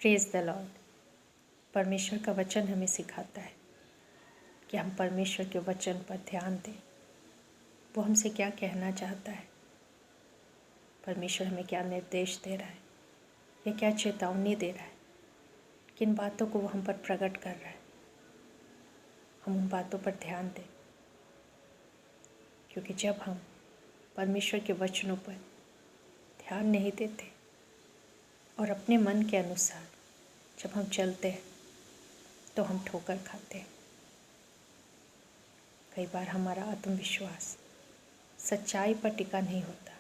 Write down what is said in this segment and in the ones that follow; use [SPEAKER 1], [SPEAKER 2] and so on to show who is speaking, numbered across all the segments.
[SPEAKER 1] Praise the Lord. परमेश्वर का वचन हमें सिखाता है कि हम परमेश्वर के वचन पर ध्यान दें। वो हमसे क्या कहना चाहता है, परमेश्वर हमें क्या निर्देश दे रहा है या क्या चेतावनी दे रहा है, किन बातों को वो हम पर प्रकट कर रहा है। हम उन बातों पर ध्यान दें, क्योंकि जब हम परमेश्वर के वचनों पर ध्यान नहीं देते और अपने मन के अनुसार जब हम चलते हैं तो हम ठोकर खाते हैं। कई बार हमारा आत्मविश्वास सच्चाई पर टिका नहीं होता,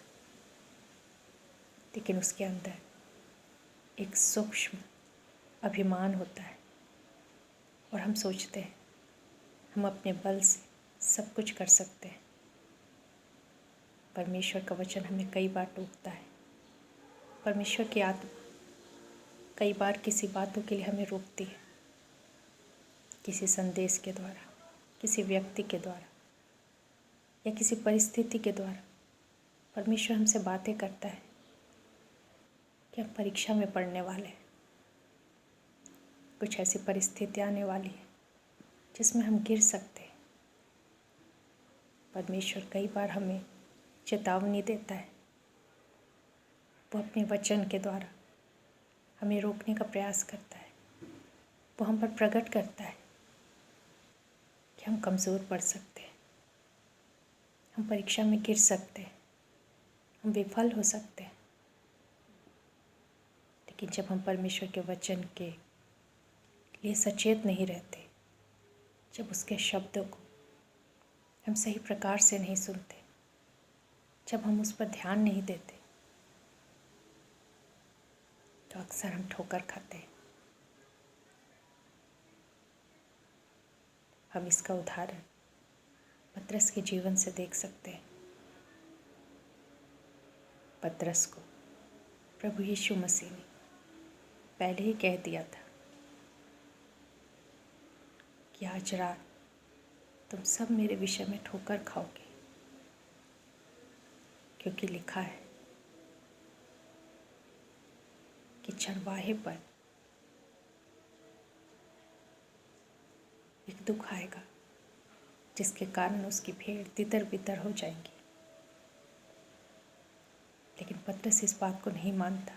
[SPEAKER 1] लेकिन उसके अंदर एक सूक्ष्म अभिमान होता है और हम सोचते हैं हम अपने बल से सब कुछ कर सकते हैं। परमेश्वर का वचन हमें कई बार टोकता है। परमेश्वर की आत्मा कई बार किसी बातों के लिए हमें रोकती है, किसी संदेश के द्वारा, किसी व्यक्ति के द्वारा या किसी परिस्थिति के द्वारा। परमेश्वर हमसे बातें करता है कि हम परीक्षा में पढ़ने वाले हैं। कुछ ऐसी परिस्थितियाँ आने वाली है जिसमें हम गिर सकते हैं। परमेश्वर कई बार हमें चेतावनी देता है। वो अपने वचन के द्वारा हमें रोकने का प्रयास करता है। वो हम पर प्रकट करता है कि हम कमज़ोर पड़ सकते हैं, हम परीक्षा में गिर सकते हैं, हम विफल हो सकते हैं। लेकिन जब हम परमेश्वर के वचन के लिए सचेत नहीं रहते, जब उसके शब्दों को हम सही प्रकार से नहीं सुनते, जब हम उस पर ध्यान नहीं देते, तो अक्सर हम ठोकर खाते हैं। हम इसका उदाहरण पतरस के जीवन से देख सकते हैं। पतरस को प्रभु यीशु मसीह ने पहले ही कह दिया था कि आज रात तुम सब मेरे विषय में ठोकर खाओगे, क्योंकि लिखा है कि चरवाहे पर एक दुख आएगा जिसके कारण उसकी भेड़ तितर बितर हो जाएंगी। लेकिन पतरस इस बात को नहीं मानता।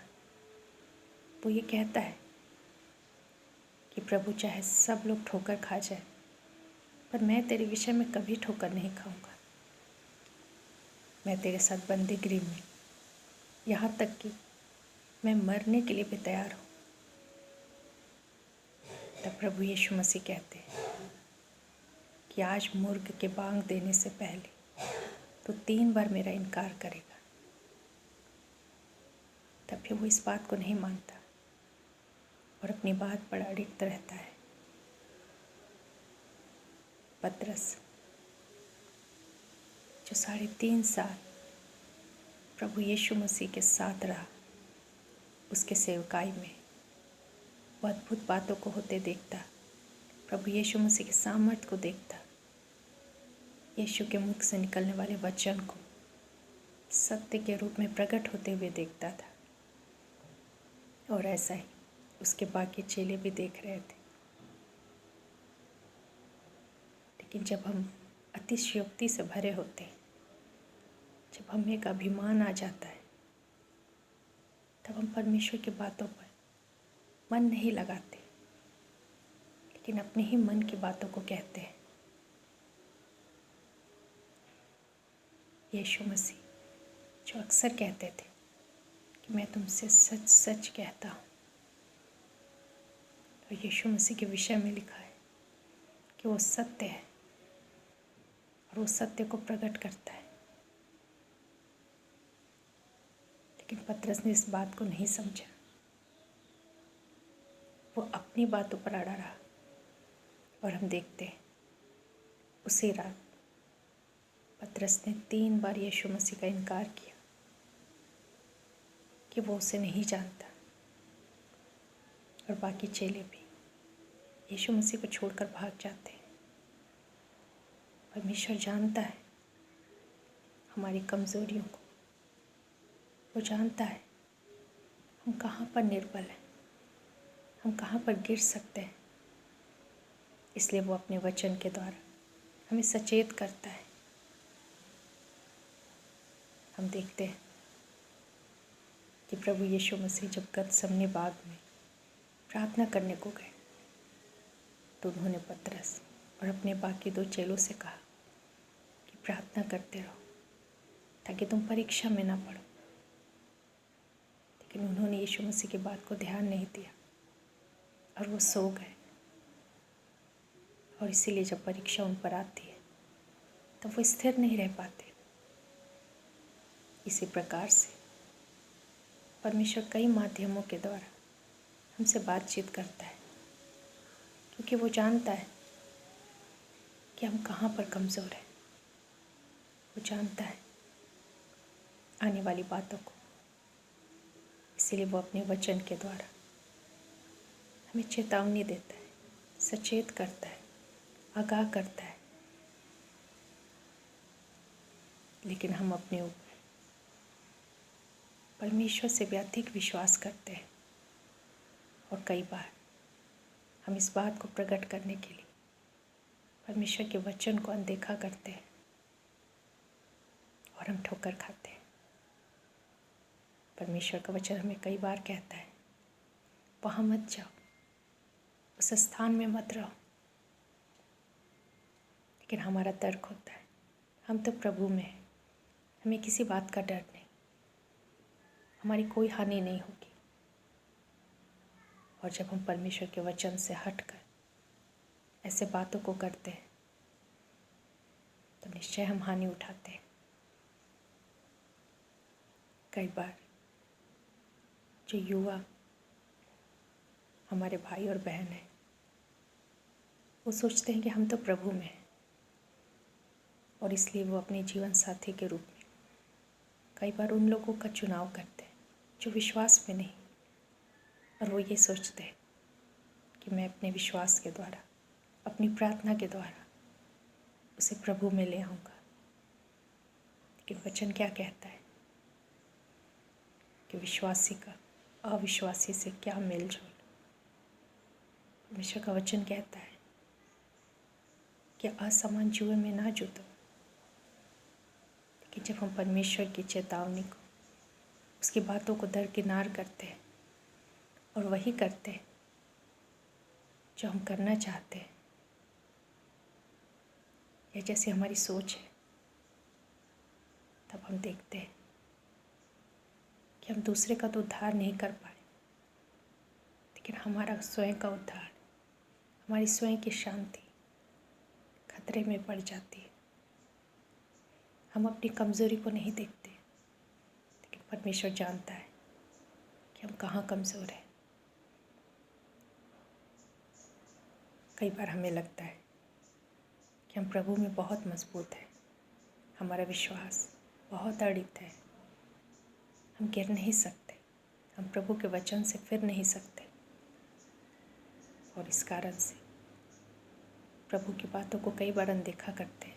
[SPEAKER 1] वो ये कहता है कि प्रभु चाहे सब लोग ठोकर खा जाए, पर मैं तेरे विषय में कभी ठोकर नहीं खाऊंगा। मैं तेरे साथ बंदी गृह में, यहाँ तक कि मैं मरने के लिए भी तैयार हूँ। तब प्रभु यीशु मसीह कहते हैं कि आज मुर्ग के बांग देने से पहले तो 3 बार मेरा इनकार करेगा। तब भी वो इस बात को नहीं मानता और अपनी बात पर अड़िग रहता है। पतरस जो 3.5 साल प्रभु यीशु मसीह के साथ रहा, उसके सेवकाई में वो अद्भुत बातों को होते देखता, प्रभु यीशु मसीह के सामर्थ्य को देखता, यीशु के मुख से निकलने वाले वचन को सत्य के रूप में प्रकट होते हुए देखता था। और ऐसा ही उसके बाकी चेले भी देख रहे थे। लेकिन जब हम अतिशयोक्ति से भरे होते हैं, जब हमें एक अभिमान आ जाता है, तब हम परमेश्वर की बातों पर मन नहीं लगाते, लेकिन अपने ही मन की बातों को कहते हैं। यीशु मसीह जो अक्सर कहते थे कि मैं तुमसे सच सच कहता हूँ, तो यीशु मसीह के विषय में लिखा है कि वो सत्य है और वो सत्य को प्रकट करता है। लेकिन पतरस ने इस बात को नहीं समझा। वो अपनी बातों पर अड़ा रहा और हम देखते हैं उसी रात पतरस ने 3 बार यीशु मसीह का इनकार किया कि वो उसे नहीं जानता। और बाकी चेले भी यीशु मसीह को छोड़कर भाग जाते हैं। परमेश्वर जानता है हमारी कमज़ोरियों को, वो जानता है हम कहाँ पर निर्बल हैं। हम कहाँ पर गिर सकते हैं। इसलिए वो अपने वचन के द्वारा हमें सचेत करता है। हम देखते हैं कि प्रभु यीशु मसीह जब गतसमनी बाग में प्रार्थना करने को गए तो उन्होंने पतरस और अपने बाकी 2 चेलों से कहा कि प्रार्थना करते रहो ताकि तुम परीक्षा में ना पड़ो। लेकिन उन्होंने यीशु मसीह की बात को ध्यान नहीं दिया और वो सो गए। और इसीलिए जब परीक्षा उन पर आती है तब वो स्थिर नहीं रह पाते। इसी प्रकार से परमेश्वर कई माध्यमों के द्वारा हमसे बातचीत करता है, क्योंकि वो जानता है कि हम कहाँ पर कमज़ोर हैं। वो जानता है आने वाली बातों को। इसीलिए वो अपने वचन के द्वारा हमें चेतावनी देता है, सचेत करता है, आगाह करता है। लेकिन हम अपने ऊपर परमेश्वर से भी अधिक विश्वास करते हैं और कई बार हम इस बात को प्रकट करने के लिए परमेश्वर के वचन को अनदेखा करते हैं और हम ठोकर खाते हैं। परमेश्वर का वचन हमें कई बार कहता है, वहाँ मत जाओ, उस स्थान में मत रहो। लेकिन हमारा तर्क होता है, हम तो प्रभु में हैं, हमें किसी बात का डर नहीं, हमारी कोई हानि नहीं होगी। और जब हम परमेश्वर के वचन से हटकर ऐसे बातों को करते हैं तो निश्चय हम हानि उठाते हैं। कई बार जो युवा हमारे भाई और बहन हैं वो सोचते हैं कि हम तो प्रभु में हैं, और इसलिए वो अपने जीवन साथी के रूप में कई बार उन लोगों का चुनाव करते हैं जो विश्वास में नहीं, और वो ये सोचते हैं कि मैं अपने विश्वास के द्वारा, अपनी प्रार्थना के द्वारा उसे प्रभु में ले आऊँगा। लेकिन वचन क्या कहता है कि विश्वासी का अविश्वासी से क्या मेल जोल। परमेश्वर का वचन कहता है कि असमान जुए में ना जुतो। लेकिन जब हम परमेश्वर की चेतावनी को, उसकी बातों को दरकिनार करते हैं और वही करते हैं जो हम करना चाहते हैं या जैसी हमारी सोच है, तब हम देखते हैं कि हम दूसरे का तो उद्धार नहीं कर पाए, लेकिन हमारा स्वयं का उद्धार, हमारी स्वयं की शांति खतरे में पड़ जाती है। हम अपनी कमज़ोरी को नहीं देखते, लेकिन परमेश्वर जानता है कि हम कहाँ कमज़ोर हैं। कई बार हमें लगता है कि हम प्रभु में बहुत मजबूत हैं, हमारा विश्वास बहुत अड़ित है, हम गिर नहीं सकते, हम प्रभु के वचन से फिर नहीं सकते। और इस कारण से प्रभु की बातों को कई बार अनदेखा करते हैं,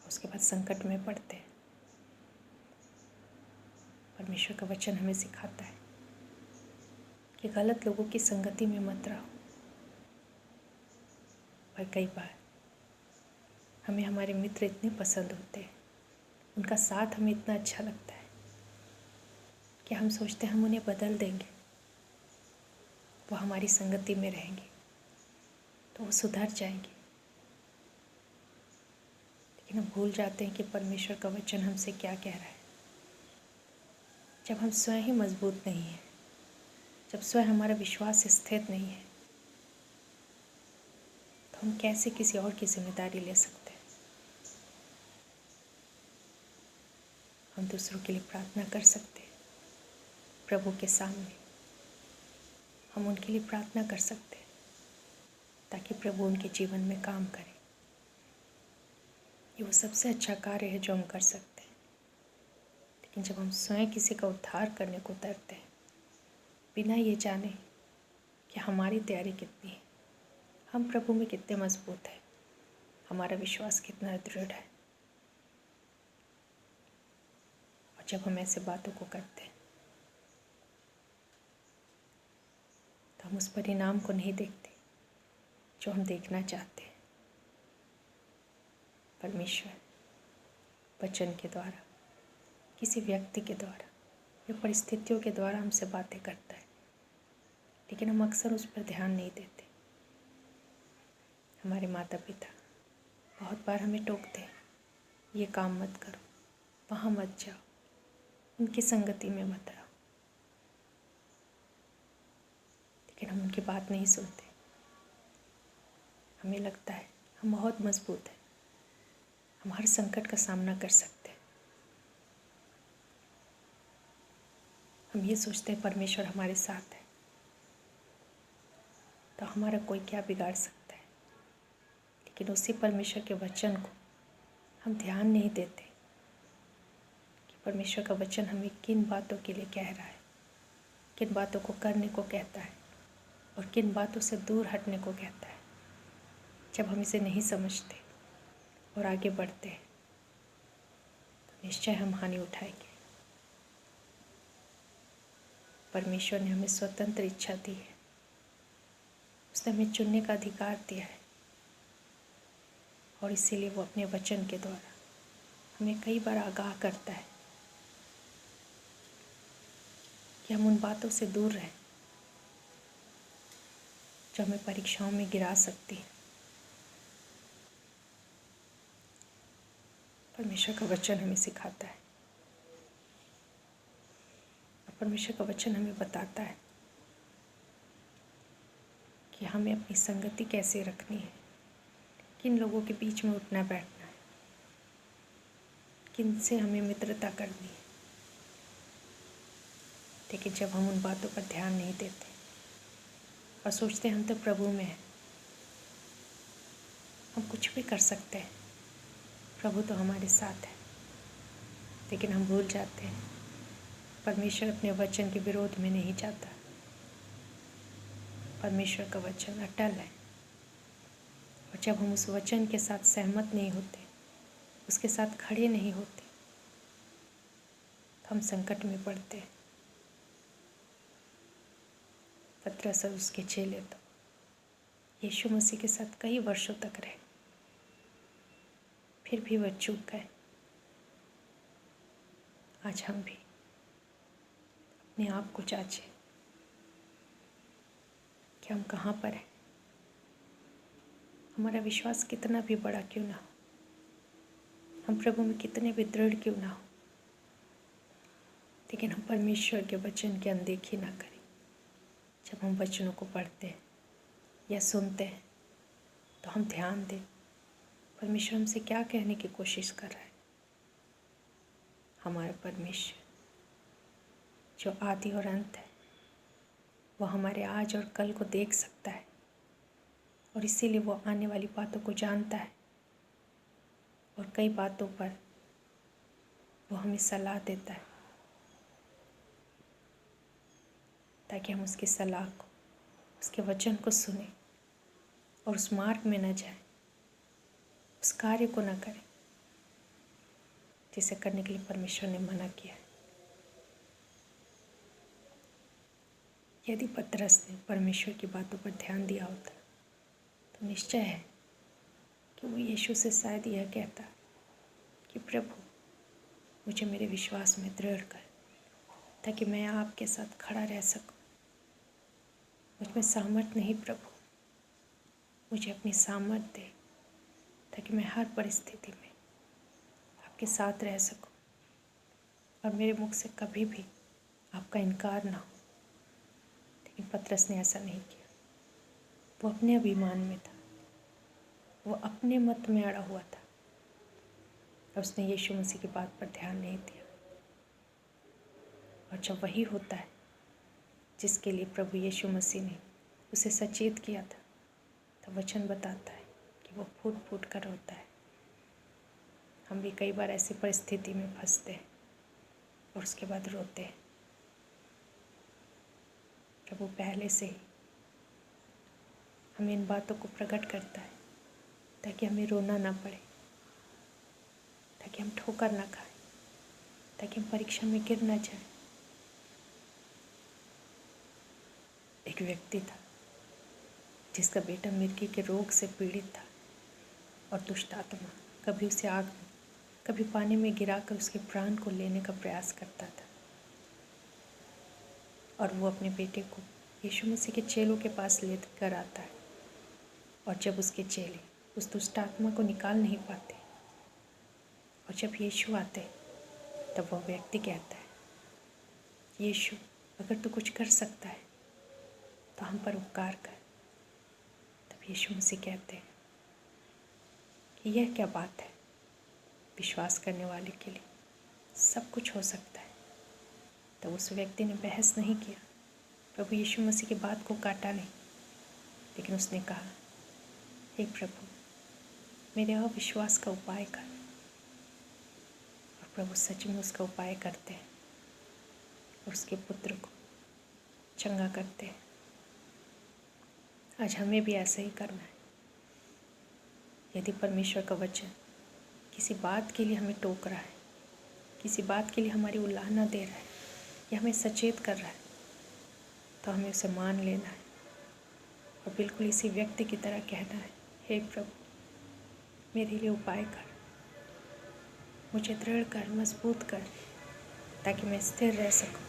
[SPEAKER 1] उसके बाद संकट में पड़ते हैं। परमेश्वर का वचन हमें सिखाता है कि गलत लोगों की संगति में मत रहो। पर कई बार हमें हमारे मित्र इतने पसंद होते हैं, उनका साथ हमें इतना अच्छा लगता है कि हम सोचते हैं हम उन्हें बदल देंगे, वो हमारी संगति में रहेंगे तो वो सुधर जाएंगे। लेकिन हम भूल जाते हैं कि परमेश्वर का वचन हमसे क्या कह रहा है। जब हम स्वयं ही मजबूत नहीं हैं, जब स्वयं हमारा विश्वास स्थिर नहीं है, तो हम कैसे किसी और की जिम्मेदारी ले सकते हैं। हम दूसरों के लिए प्रार्थना कर सकते हैं, प्रभु के सामने हम उनके लिए प्रार्थना कर सकते हैं ताकि प्रभु उनके जीवन में काम करे। ये वो सबसे अच्छा कार्य है जो हम कर सकते हैं। लेकिन जब हम स्वयं किसी का उद्धार करने को उतरते हैं बिना ये जाने कि हमारी तैयारी कितनी है, हम प्रभु में कितने मजबूत हैं, हमारा विश्वास कितना दृढ़ है, और जब हम ऐसे बातों को करते हैं हम उस परिणाम को नहीं देखते जो हम देखना चाहते हैं। परमेश्वर वचन के द्वारा, किसी व्यक्ति के द्वारा या परिस्थितियों के द्वारा हमसे बातें करता है, लेकिन हम अक्सर उस पर ध्यान नहीं देते। हमारे माता पिता बहुत बार हमें टोकते हैं, ये काम मत करो, वहाँ मत जाओ, उनकी संगति में मत रहो, लेकिन हम उनकी बात नहीं सुनते। हमें लगता है हम बहुत मजबूत हैं, हम हर संकट का सामना कर सकते हैं। हम ये सोचते हैं परमेश्वर हमारे साथ है, तो हमारा कोई क्या बिगाड़ सकता है। लेकिन उसी परमेश्वर के वचन को हम ध्यान नहीं देते कि परमेश्वर का वचन हमें किन बातों के लिए कह रहा है, किन बातों को करने को कहता है और किन बातों से दूर हटने को कहता है। जब हम इसे नहीं समझते और आगे बढ़ते हैं तो निश्चय हम हानि उठाएंगे। परमेश्वर ने हमें स्वतंत्र इच्छा दी है, उसने हमें चुनने का अधिकार दिया है, और इसीलिए वो अपने वचन के द्वारा हमें कई बार आगाह करता है कि हम उन बातों से दूर रहें जो हमें परीक्षाओं में गिरा सकती है। परमेश्वर का वचन हमें सिखाता है और परमेश्वर का वचन हमें बताता है कि हमें अपनी संगति कैसे रखनी है, किन लोगों के बीच में उठना बैठना है, किन से हमें मित्रता करनी है। लेकिन जब हम उन बातों पर ध्यान नहीं देते और सोचते हैं हम तो प्रभु में हैं, हम कुछ भी कर सकते हैं, प्रभु तो हमारे साथ है, लेकिन हम भूल जाते हैं परमेश्वर अपने वचन के विरोध में नहीं जाता। परमेश्वर का वचन अटल है, और जब हम उस वचन के साथ सहमत नहीं होते, उसके साथ खड़े नहीं होते, तो हम संकट में पड़ते हैं। पतरस और उसके चेले तो यीशु मसीह के साथ कई वर्षों तक रहे, फिर भी वह चूक गए। आज हम भी अपने आप को जांचें कि हम कहाँ पर हैं। हमारा विश्वास कितना भी बड़ा क्यों ना हो, हम प्रभु में कितने भी दृढ़ क्यों ना हो, लेकिन हम परमेश्वर के वचन की अनदेखी ना करें। जब हम वचनों को पढ़ते हैं या सुनते हैं तो हम ध्यान दें परमेश्वर हमसे क्या कहने की कोशिश कर रहा है। हमारा परमेश्वर जो आदि और अंत है, वो हमारे आज और कल को देख सकता है, और इसीलिए वो आने वाली बातों को जानता है, और कई बातों पर वो हमें सलाह देता है ताकि हम उसकी सलाह को, उसके वचन को सुने और उस मार्ग में न जाए, उस कार्य को न करें जिसे करने के लिए परमेश्वर ने मना किया है। यदि पतरस ने परमेश्वर की बातों पर ध्यान दिया होता तो निश्चय है कि वो यीशु से शायद यह कहता कि प्रभु मुझे मेरे विश्वास में दृढ़ कर, ताकि मैं आपके साथ खड़ा रह सकूं। मुझ में सामर्थ्य नहीं प्रभु, मुझे अपनी सामर्थ्य दे ताकि मैं हर परिस्थिति में आपके साथ रह सकूं और मेरे मुख से कभी भी आपका इनकार ना हो। लेकिन पतरस ने ऐसा नहीं किया। वो अपने अभिमान में था, वो अपने मत में अड़ा हुआ था, और उसने यीशु मसीह की बात पर ध्यान नहीं दिया। और जब वही होता है जिसके लिए प्रभु यीशु मसीह ने उसे सचेत किया था, तो वचन बताता है कि वो फूट फूट कर रोता है। हम भी कई बार ऐसी परिस्थिति में फंसते हैं और उसके बाद रोते हैं। प्रभु पहले से ही हमें इन बातों को प्रकट करता है ताकि हमें रोना ना पड़े, ताकि हम ठोकर ना खाएं, ताकि हम परीक्षा में गिर ना जाएं। एक व्यक्ति था जिसका बेटा मिर्गी के रोग से पीड़ित था और दुष्ट आत्मा कभी उसे आग में कभी पानी में गिराकर उसके प्राण को लेने का प्रयास करता था। और वो अपने बेटे को यीशु मसीह के चेलों के पास लेकर आता है, और जब उसके चेले उस दुष्ट आत्मा को निकाल नहीं पाते और जब यीशु आते तब वह व्यक्ति कहता है, यीशु अगर तू कुछ कर सकता है तो हम पर उपकार कर। तब यीशु मसीह कहते हैं कि यह क्या बात है, विश्वास करने वाले के लिए सब कुछ हो सकता है। तब उस व्यक्ति ने बहस नहीं किया, प्रभु यीशु मसीह की बात को काटा नहीं, लेकिन उसने कहा, हे प्रभु मेरे अविश्वास का उपाय कर। और प्रभु सच में उसका उपाय करते हैं और उसके पुत्र को चंगा करते हैं। आज हमें भी ऐसा ही करना है। यदि परमेश्वर का वचन किसी बात के लिए हमें टोक रहा है, किसी बात के लिए हमारी उलाहना दे रहा है या हमें सचेत कर रहा है, तो हमें उसे मान लेना है और बिल्कुल इसी व्यक्ति की तरह कहना है, हे प्रभु मेरे लिए उपाय कर, मुझे दृढ़ कर, मजबूत कर, ताकि मैं स्थिर रह सकूं।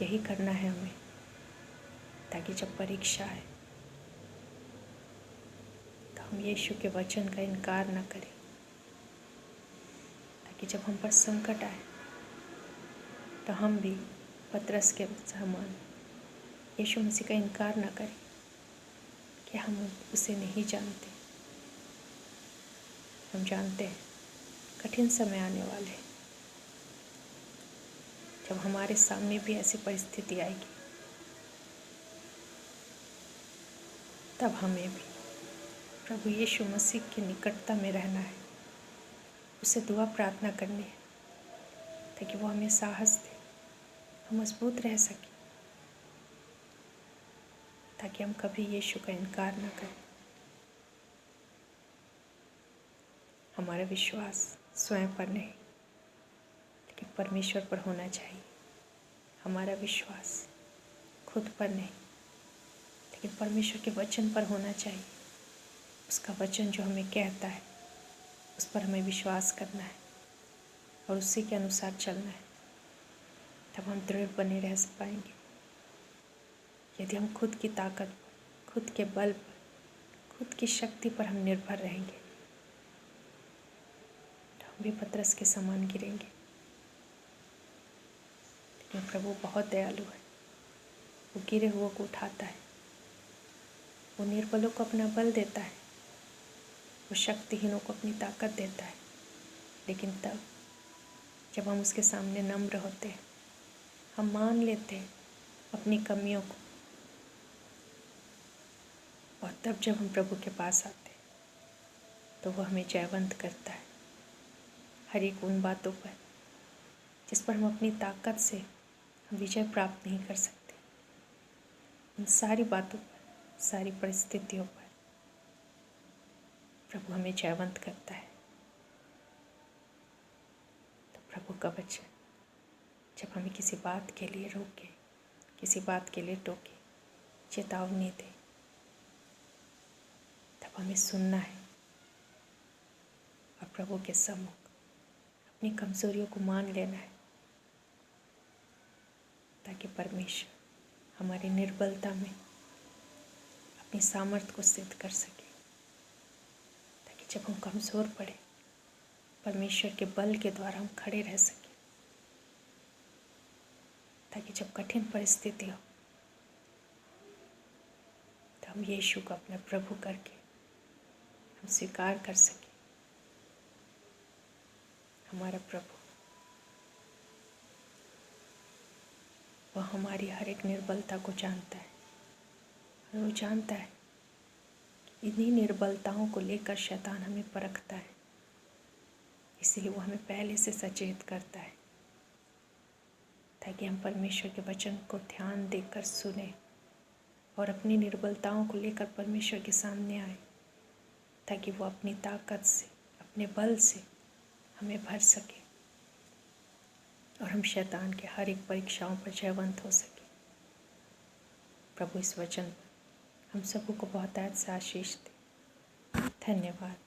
[SPEAKER 1] यही करना है हमें, ताकि जब परीक्षा आए तो हम यीशु के वचन का इनकार न करें, ताकि जब हम पर संकट आए तो हम भी पतरस के समान यीशु मसीह का इनकार न करें कि हम उसे नहीं जानते। हम जानते हैं कठिन समय आने वाले हैं, जब हमारे सामने भी ऐसी परिस्थिति आएगी, तब हमें भी प्रभु यीशु मसीह की निकटता में रहना है, उसे दुआ प्रार्थना करनी है, ताकि वो हमें साहस दे, हम मजबूत रह सकें, ताकि हम कभी यीशु का इनकार न करें। हमारा विश्वास स्वयं पर नहीं, लेकिन परमेश्वर पर होना चाहिए। हमारा विश्वास खुद पर नहीं, लेकिन परमेश्वर के वचन पर होना चाहिए। उसका वचन जो हमें कहता है उस पर हमें विश्वास करना है और उसी के अनुसार चलना है, तब हम दृढ़ बने रह पाएंगे। यदि हम खुद की ताकत पर, खुद के बल पर, खुद की शक्ति पर हम निर्भर रहेंगे तो हम भी पतरस के समान गिरेंगे। लेकिन प्रभु बहुत दयालु है, वो गिरे हुए को उठाता है, वो निर्बलों को अपना बल देता है, वो शक्तिहीनों को अपनी ताकत देता है। लेकिन तब जब हम उसके सामने नम्र होते हैं, हम मान लेते हैं अपनी कमियों को, और तब जब हम प्रभु के पास आते हैं तो वो हमें जयवंत करता है हर एक उन बातों पर जिस पर हम अपनी ताकत से हम विजय प्राप्त नहीं कर सकते। उन सारी बातों पर, सारी परिस्थितियों पर प्रभु हमें जयवंत करता है। तो प्रभु का वचन जब हमें किसी बात के लिए रोके, किसी बात के लिए टोके, चेतावनी दे, तब हमें सुनना है और प्रभु के सम्मुख अपनी कमजोरियों को मान लेना है, ताकि परमेश्वर हमारी निर्बलता में अपनी सामर्थ्य को सिद्ध कर सके, ताकि जब हम कमज़ोर पड़े परमेश्वर के बल के द्वारा हम खड़े रह सकें, ताकि जब कठिन परिस्थिति हो तो हम यीशु को अपना प्रभु करके हम स्वीकार कर सकें। हमारा प्रभु वह हमारी हर एक निर्बलता को जानता है, और वो जानता है कि इन्हीं निर्बलताओं को लेकर शैतान हमें परखता है। इसीलिए वो हमें पहले से सचेत करता है, ताकि हम परमेश्वर के वचन को ध्यान देकर सुने और अपनी निर्बलताओं को लेकर परमेश्वर के सामने आए, ताकि वो अपनी ताकत से, अपने बल से हमें भर सके और हम शैतान के हर एक परीक्षाओं पर जयवंत हो सके। प्रभु इस वचन हम सबों को बहुत से आशीष दे। धन्यवाद।